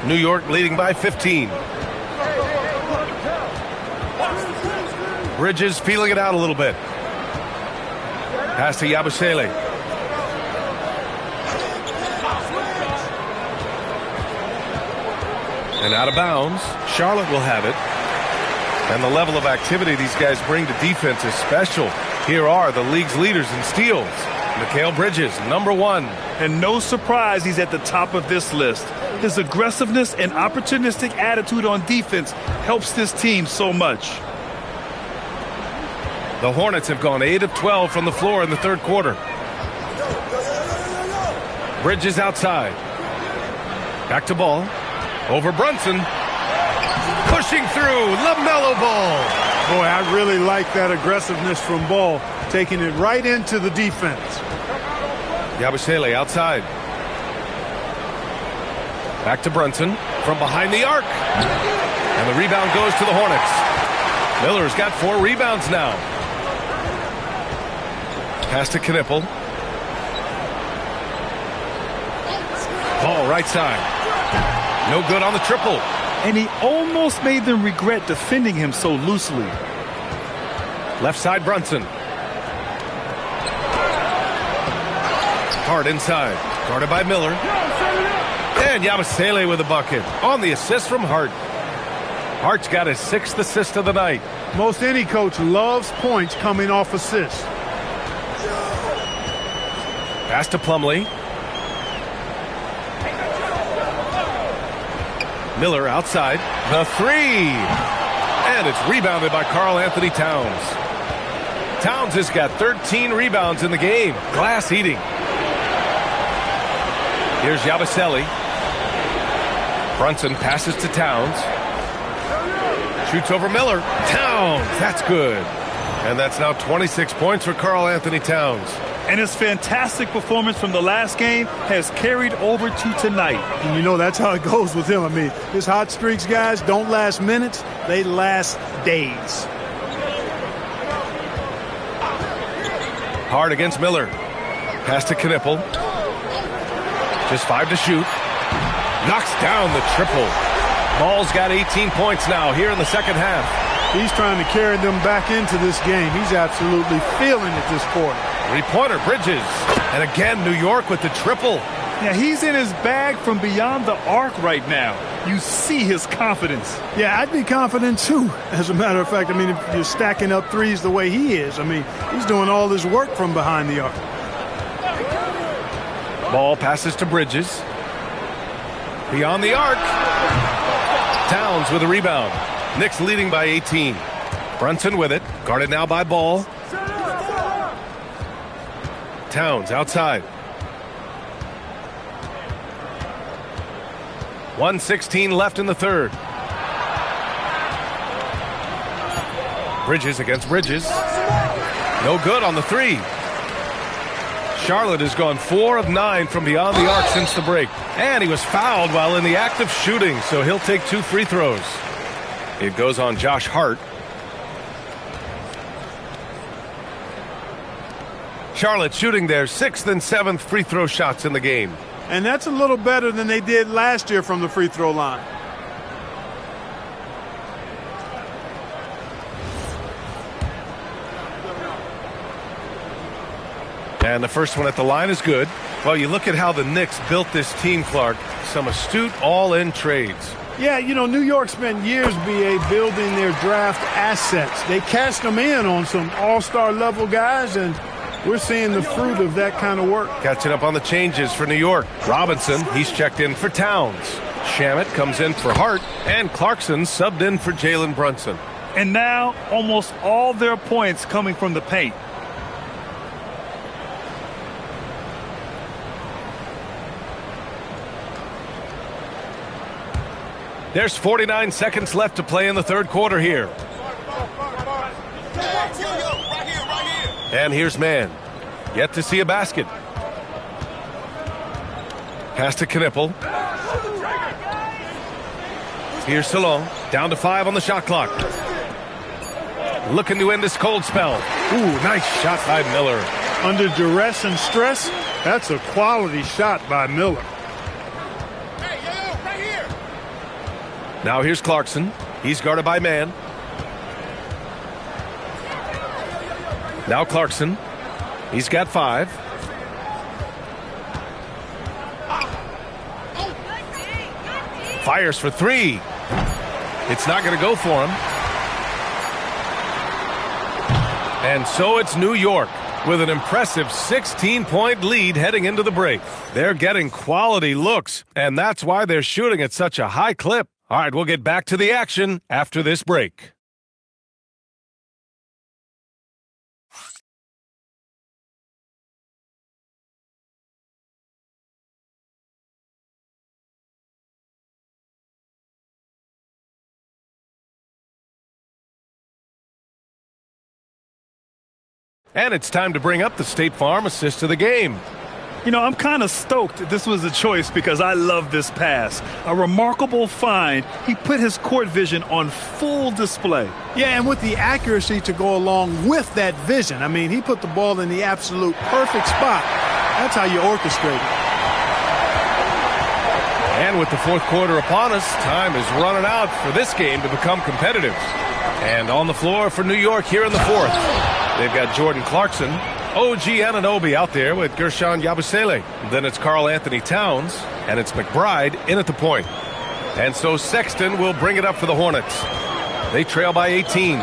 New York leading by 15. Bridges feeling it out a little bit. Pass to Yabusele. And out of bounds. Charlotte will have it. And the level of activity these guys bring to defense is special. Here are the league's leaders in steals. Mikal Bridges, number 1. And no surprise he's at the top of this list. His aggressiveness and opportunistic attitude on defense helps this team so much. The Hornets have gone 8 of 12 from the floor in the third quarter. Bridges outside. Back to Ball. Over Brunson. Pushing through. LaMelo Ball. Boy, I really like that aggressiveness from Ball, taking it right into the defense. Yabusele outside. Back to Brunson from behind the arc. And the rebound goes to the Hornets. Miller's got 4 rebounds now. Pass to Knipple. Ball right side. No good on the triple. And he almost made them regret defending him so loosely. Left side Brunson. Hart inside. Guarded by Miller. And Yabusele with a bucket. On the assist from Hart. Hart's got his 6th assist of the night. Most any coach loves points coming off assists. Pass to Plumlee. Miller outside. The 3. And it's rebounded by Karl Anthony Towns. Towns has got 13 rebounds in the game. Glass eating. Here's Yabusele. Brunson passes to Towns. Shoots over Miller. Towns. That's good. And that's now 26 points for Karl Anthony Towns. And his fantastic performance from the last game has carried over to tonight. And you know that's how it goes with him. I mean, his hot streaks, guys, don't last minutes. They last days. Hard against Miller. Pass to Knipple. Just 5 to shoot. Knocks down the triple. Ball's got 18 points now here in the second half. He's trying to carry them back into this game. He's absolutely feeling it this quarter. 3-pointer Bridges. And again, New York with the triple. Yeah, he's in his bag from beyond the arc right now. You see his confidence. Yeah, I'd be confident too. As a matter of fact, I mean, if you're stacking up threes the way he is, I mean, he's doing all this work from behind the arc. Ball passes to Bridges. Beyond the arc. Towns with a rebound. Knicks leading by 18. Brunson with it. Guarded now by Ball. Towns outside. 1:16 left in the third. Bridges against Bridges. No good on the 3. Charlotte has gone 4 of 9 from beyond the arc since the break. And he was fouled while in the act of shooting, so he'll take 2 free throws. It goes on Josh Hart. Charlotte shooting their 6th and 7th free throw shots in the game. And that's a little better than they did last year from the free throw line. And the first one at the line is good. Well, you look at how the Knicks built this team, Clark. Some astute all-in trades. Yeah, you know, New York spent years, B.A., building their draft assets. They cashed them in on some all-star level guys, and we're seeing the fruit of that kind of work. Catching up on the changes for New York. Robinson, he's checked in for Towns. Shamet comes in for Hart, and Clarkson subbed in for Jalen Brunson. And now almost all their points coming from the paint. There's 49 seconds left to play in the third quarter here. And here's Mann. Yet to see a basket. Pass to Knipple. Here's Salon. Down to 5 on the shot clock. Looking to end this cold spell. Ooh, nice shot by Miller. Under duress and stress, that's a quality shot by Miller. Now here's Clarkson. He's guarded by Mann. Now Clarkson. He's got 5. Fires for 3. It's not going to go for him. And so it's New York with an impressive 16-point lead heading into the break. They're getting quality looks, and that's why they're shooting at such a high clip. All right, we'll get back to the action after this break. And it's time to bring up the State Farm assist of the game. You know, I'm kind of stoked this was a choice because I love this pass. A remarkable find. He put his court vision on full display. Yeah, and with the accuracy to go along with that vision. I mean, he put the ball in the absolute perfect spot. That's how you orchestrate it. And with the fourth quarter upon us, time is running out for this game to become competitive. And on the floor for New York here in the fourth. They've got Jordan Clarkson, OG Anunoby out there with Gershon Yabusele. Then it's Karl Anthony Towns, and it's McBride in at the point. And so Sexton will bring it up for the Hornets. They trail by 18.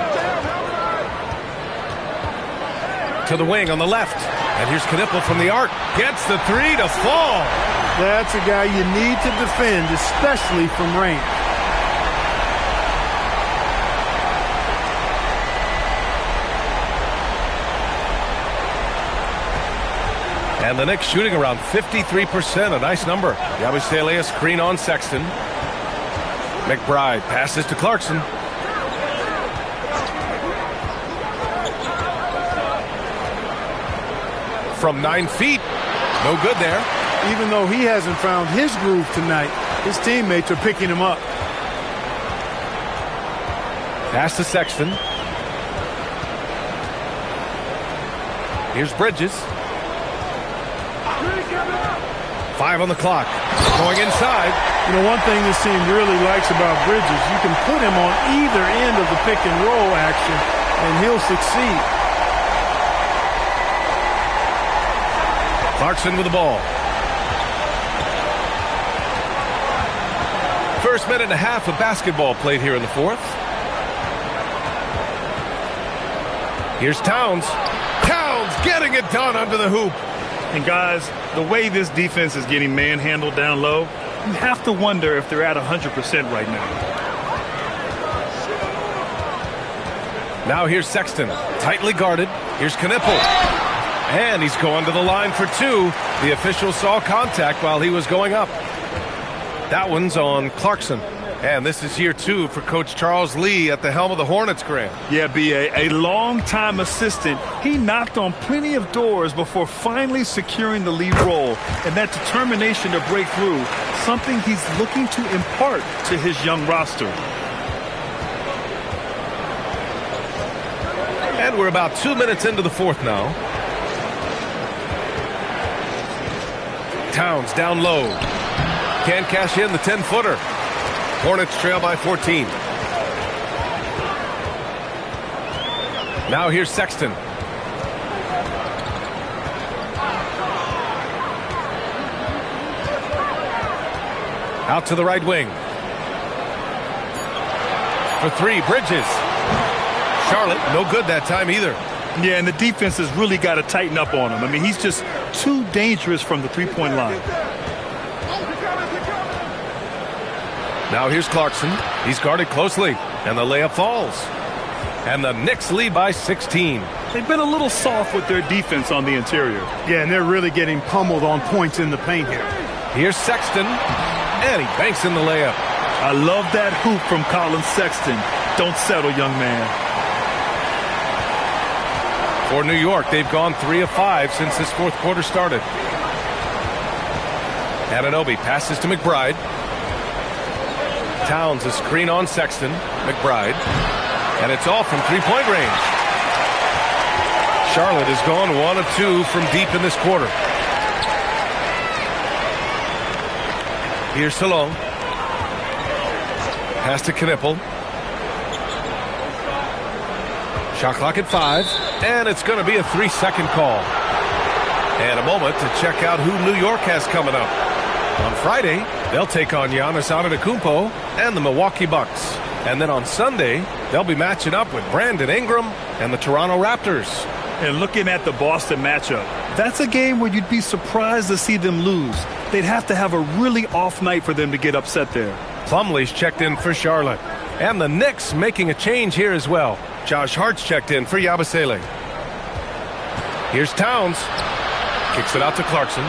To the wing on the left. And here's Knippel from the arc. Gets the three to fall. That's a guy you need to defend, especially from range. And the Knicks shooting around 53%, a nice number. Yabusele a screen on Sexton. McBride passes to Clarkson. From 9 feet, no good there. Even though he hasn't found his groove tonight, his teammates are picking him up. Pass to Sexton. Here's Bridges. 5 on the clock. Going inside. You know, one thing this team really likes about Bridges, you can put him on either end of the pick and roll action, and he'll succeed. Clarkson with the ball. First minute and a half of basketball played here in the fourth. Here's Towns. Towns getting it done under the hoop. And guys, the way this defense is getting manhandled down low, you have to wonder if they're at 100% right now. Now here's Sexton, tightly guarded. Here's Knippel. And he's going to the line for two. The official saw contact while he was going up. That one's on Clarkson. And this is year 2 for Coach Charles Lee at the helm of the Hornets, Grant. Yeah, B.A., a long-time assistant. He knocked on plenty of doors before finally securing the lead role. And that determination to break through, something he's looking to impart to his young roster. And we're about 2 minutes into the fourth now. Towns down low. Can't cash in the 10-footer. Hornets trail by 14. Now here's Sexton. Out to the right wing. For three, Bridges. Charlotte, no good that time either. Yeah, and the defense has really got to tighten up on him. I mean, he's just too dangerous from the three-point line. Now here's Clarkson. He's guarded closely, and the layup falls. And the Knicks lead by 16. They've been a little soft with their defense on the interior. Yeah, and they're really getting pummeled on points in the paint here. Here's Sexton, and he banks in the layup. I love that hoop from Colin Sexton. Don't settle, young man. For New York, they've gone 3 of 5 since this fourth quarter started. Anunoby passes to McBride. Towns a screen on Sexton. McBride. And it's all from three-point range. Charlotte has gone 1 of 2 from deep in this quarter. Here's Salone. Pass to Knippel. Shot clock at 5. And it's going to be a 3-second call. And a moment to check out who New York has coming up. On Friday, they'll take on Giannis Antetokounmpo and the Milwaukee Bucks. And then on Sunday, they'll be matching up with Brandon Ingram and the Toronto Raptors. And looking at the Boston matchup, that's a game where you'd be surprised to see them lose. They'd have to have a really off night for them to get upset there. Plumlee's checked in for Charlotte. And the Knicks making a change here as well. Josh Hart's checked in for Yabusele. Here's Towns. Kicks it out to Clarkson.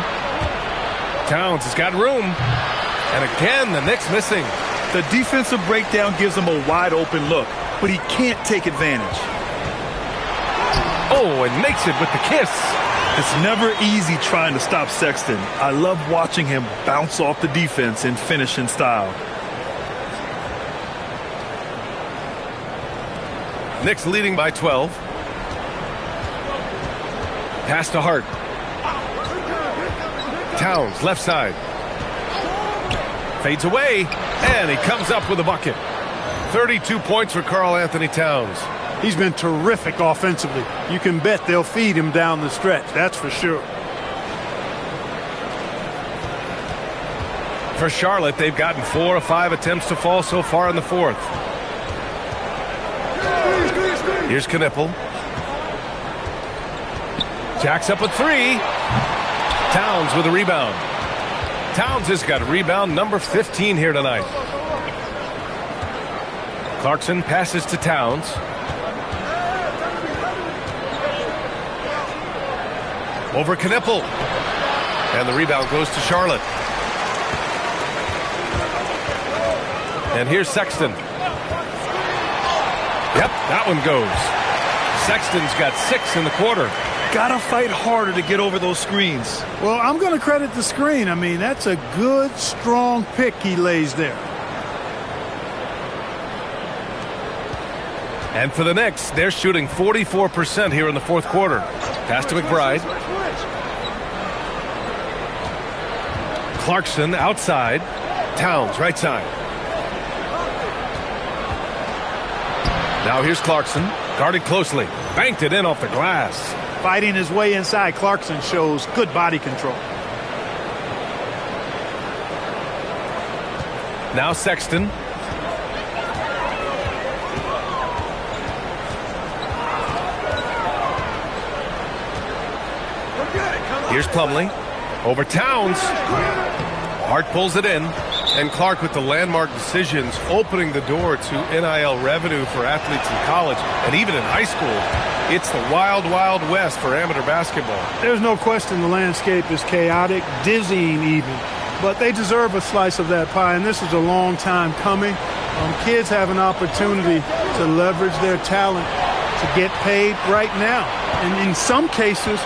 Towns has got room. And again, the Knicks missing. The defensive breakdown gives him a wide open look, but he can't take advantage. Oh, and makes it with the kiss. It's never easy trying to stop Sexton. I love watching him bounce off the defense and finish in style. Knicks leading by 12. Pass to Hart. Towns, left side. Fades away, and he comes up with a bucket. 32 points for Karl Anthony Towns. He's been terrific offensively. You can bet they'll feed him down the stretch, that's for sure. For Charlotte, they've gotten 4 of 5 attempts to fall so far in the fourth. Here's Knipple. Jacks up a 3. Towns with a rebound. Towns has got rebound number 15 here tonight. Clarkson passes to Towns. Over Knipple. And the rebound goes to Charlotte. And here's Sexton. Yep, that one goes. Sexton's got 6 in the quarter. Gotta fight harder to get over those screens. Well, I'm going to credit the screen. I mean, that's a good, strong pick he lays there. And for the Knicks, they're shooting 44% here in the fourth quarter. Pass to McBride. Clarkson outside. Towns right side. Now here's Clarkson. Guarded closely. Banked it in off the glass. Fighting his way inside, Clarkson shows good body control. Now Sexton. Here's Plumlee. Over Towns. Hart pulls it in. And Clark with the landmark decisions opening the door to NIL revenue for athletes in college and even in high school. It's the wild, wild west for amateur basketball. There's no question the landscape is chaotic, dizzying even. But they deserve a slice of that pie, and this is a long time coming. Kids have an opportunity to leverage their talent to get paid right now. And in some cases,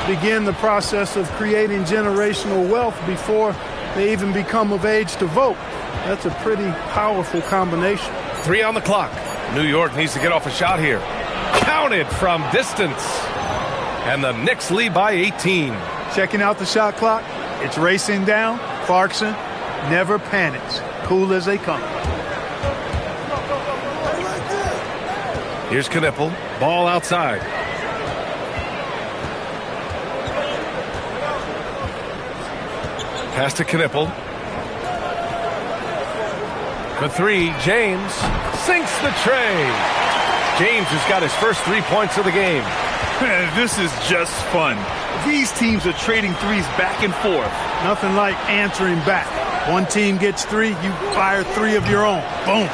begin the process of creating generational wealth before they even become of age to vote. That's a pretty powerful combination. 3 on the clock. New York needs to get off a shot here. Counted from distance. And the Knicks lead by 18. Checking out the shot clock. It's racing down. Clarkson never panics. Cool as they come. Here's Knipple. Ball outside. Pass to Knipple. For 3, James sinks the tray. James has got his first 3 points of the game. This is just fun. These teams are trading threes back and forth. Nothing like answering back. One team gets 3, you fire 3 of your own. Boom.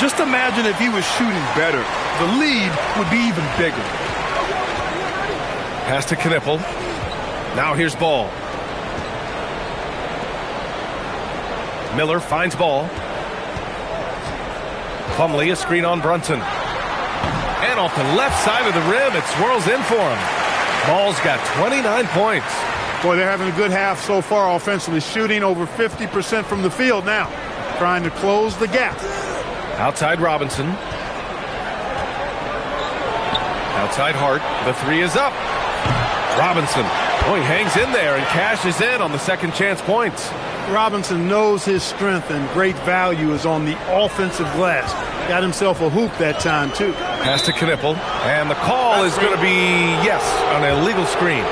Just imagine if he was shooting better. The lead would be even bigger. Pass to Knipple. Now here's Ball. Miller finds Ball. Plumlee, a screen on Brunson. And off the left side of the rim, it swirls in for him. Ball's got 29 points. Boy, they're having a good half so far offensively, shooting over 50% from the field now, trying to close the gap. Outside Robinson. Outside Hart. The 3 is up. Robinson. Oh, he hangs in there and cashes in on the second chance points. Robinson knows his strength and great value is on the offensive glass. Got himself a hoop that time, too. Pass to Knipple. And the call is going to be, yes, an illegal screen.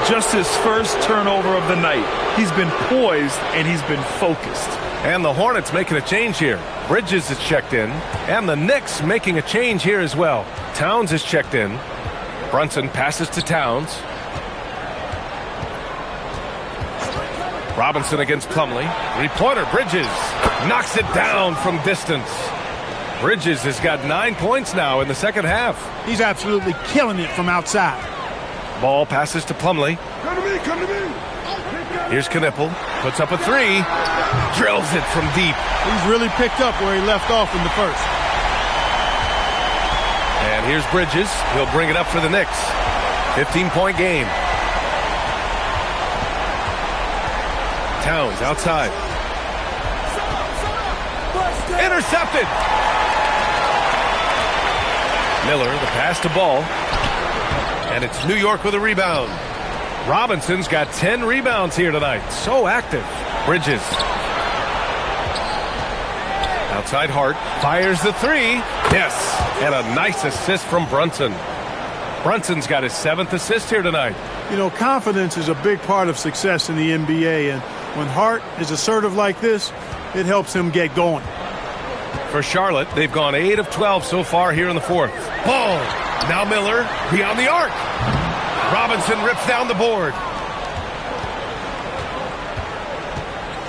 Just his first turnover of the night. He's been poised and he's been focused. And the Hornets making a change here. Bridges is checked in. And the Knicks making a change here as well. Towns is checked in. Brunson passes to Towns. Robinson against Plumlee. Three-pointer, Bridges. Knocks it down from distance. Bridges has got 9 points now in the second half. He's absolutely killing it from outside. Ball passes to Plumlee. Come to me, come to me. Here's Knipple. Puts up a three. Drills it from deep. He's really picked up where he left off in the first. And here's Bridges. He'll bring it up for the Knicks. 15-point game. Towns outside. Intercepted. Miller, the pass to Ball. And it's New York with a rebound. Robinson's got 10 rebounds here tonight. So active. Bridges. Outside Hart. Fires the three. Yes. And a nice assist from Brunson. Brunson's got his 7th assist here tonight. You know, confidence is a big part of success in the NBA, and when Hart is assertive like this, it helps him get going. For Charlotte, they've gone 8 of 12 so far here in the fourth. Ball. Now Miller beyond the arc. Robinson rips down the board.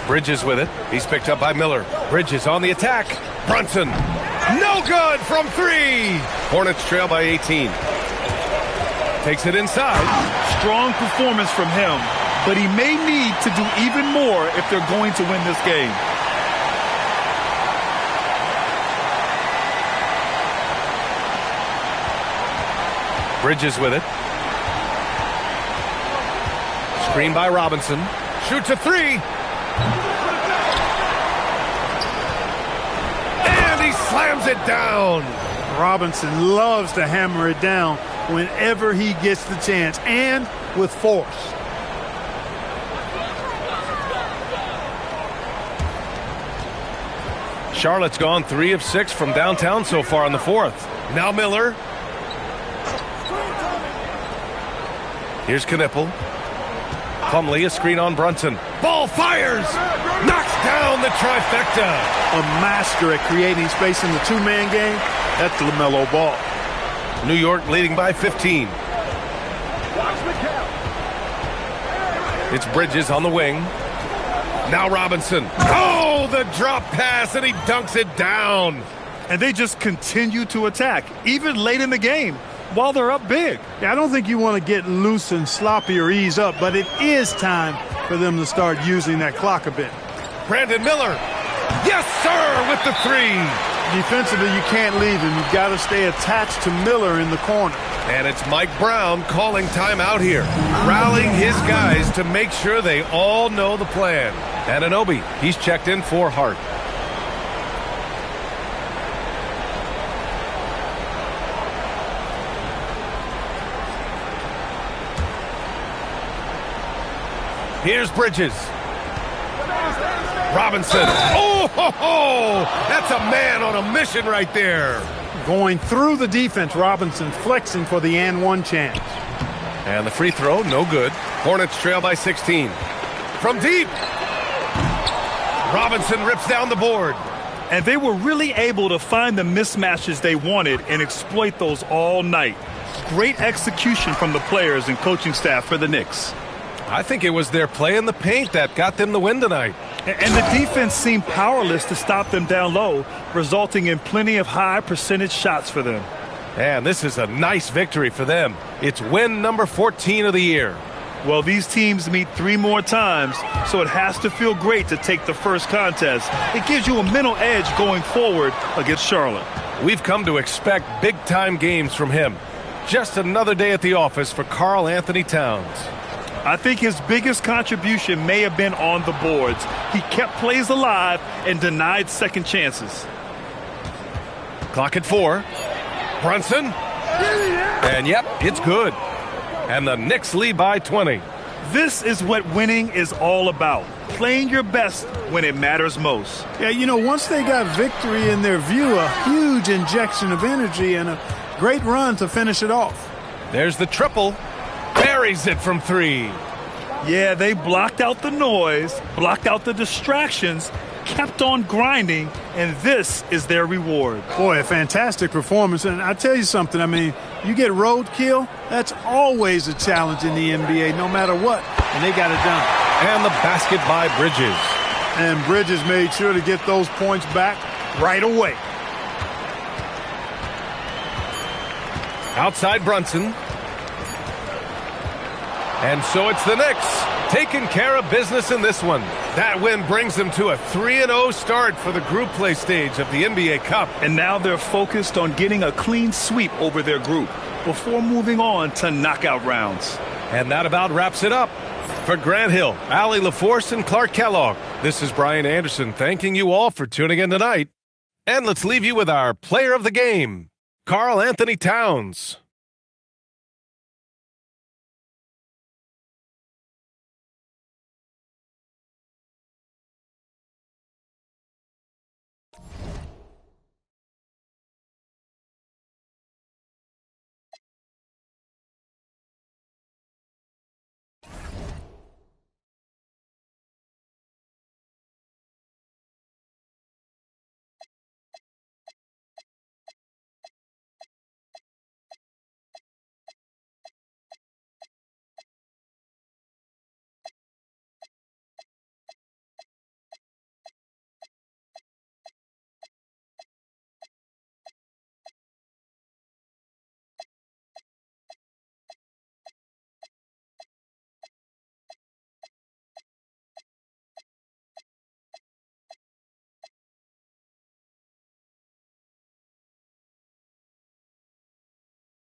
Bridges with it. He's picked up by Miller. Bridges on the attack. Brunson. No good from 3. Hornets trail by 18. Takes it inside. Strong performance from him, but he may need to do even more if they're going to win this game. Bridges with it. Screen by Robinson. Shoots a 3. And he slams it down. Robinson loves to hammer it down whenever he gets the chance, and with force. Charlotte's gone 3 of 6 from downtown so far in the fourth. Now Miller. Here's Knipple. Plumlee, a screen on Brunson. Ball fires! Knocks down the trifecta. A master at creating space in the two-man game. That's LaMelo Ball. New York leading by 15. It's Bridges on the wing. Now Robinson. Oh, the drop pass, and he dunks it down. And they just continue to attack, even late in the game, while they're up big. Yeah, I don't think you want to get loose and sloppy or ease up, but it is time for them to start using that clock a bit. Brandon Miller. Yes, sir, with the 3. Defensively, you can't leave him. You've got to stay attached to Miller in the corner. And it's Mike Brown calling timeout here, rallying his guys to make sure they all know the plan. Anunoby, he's checked in for Hart. Here's Bridges. Robinson. Oh, ho, ho. That's a man on a mission right there. Going through the defense, Robinson flexing for the and one chance. And the free throw, no good. Hornets trail by 16. From deep. Robinson rips down the board. And they were really able to find the mismatches they wanted and exploit those all night. Great execution from the players and coaching staff for the Knicks. I think it was their play in the paint that got them the win tonight. And the defense seemed powerless to stop them down low, resulting in plenty of high percentage shots for them. And this is a nice victory for them. It's win number 14 of the year. Well, these teams meet 3 more times, so it has to feel great to take the first contest. It gives you a mental edge going forward against Charlotte. We've come to expect big-time games from him. Just another day at the office for Karl Anthony Towns. I think his biggest contribution may have been on the boards. He kept plays alive and denied second chances. Clock at 4. Brunson. And yep, it's good. And the Knicks lead by 20. This is what winning is all about. Playing your best when it matters most. Yeah, you know, once they got victory in their view, a huge injection of energy and a great run to finish it off. There's the triple. Buries it from 3. Yeah, they blocked out the noise, blocked out the distractions, kept on grinding, and this is their reward. Boy, a fantastic performance. And I tell you something, I mean, you get roadkill, that's always a challenge in the NBA, no matter what. And they got it done. And the basket by Bridges. And Bridges made sure to get those points back right away. Outside Brunson. And so it's the Knicks taking care of business in this one. That win brings them to a 3-0 start for the group play stage of the NBA Cup. And now they're focused on getting a clean sweep over their group before moving on to knockout rounds. And that about wraps it up. For Grant Hill, Allie LaForce, and Clark Kellogg, this is Brian Anderson thanking you all for tuning in tonight. And let's leave you with our player of the game, Karl Anthony Towns.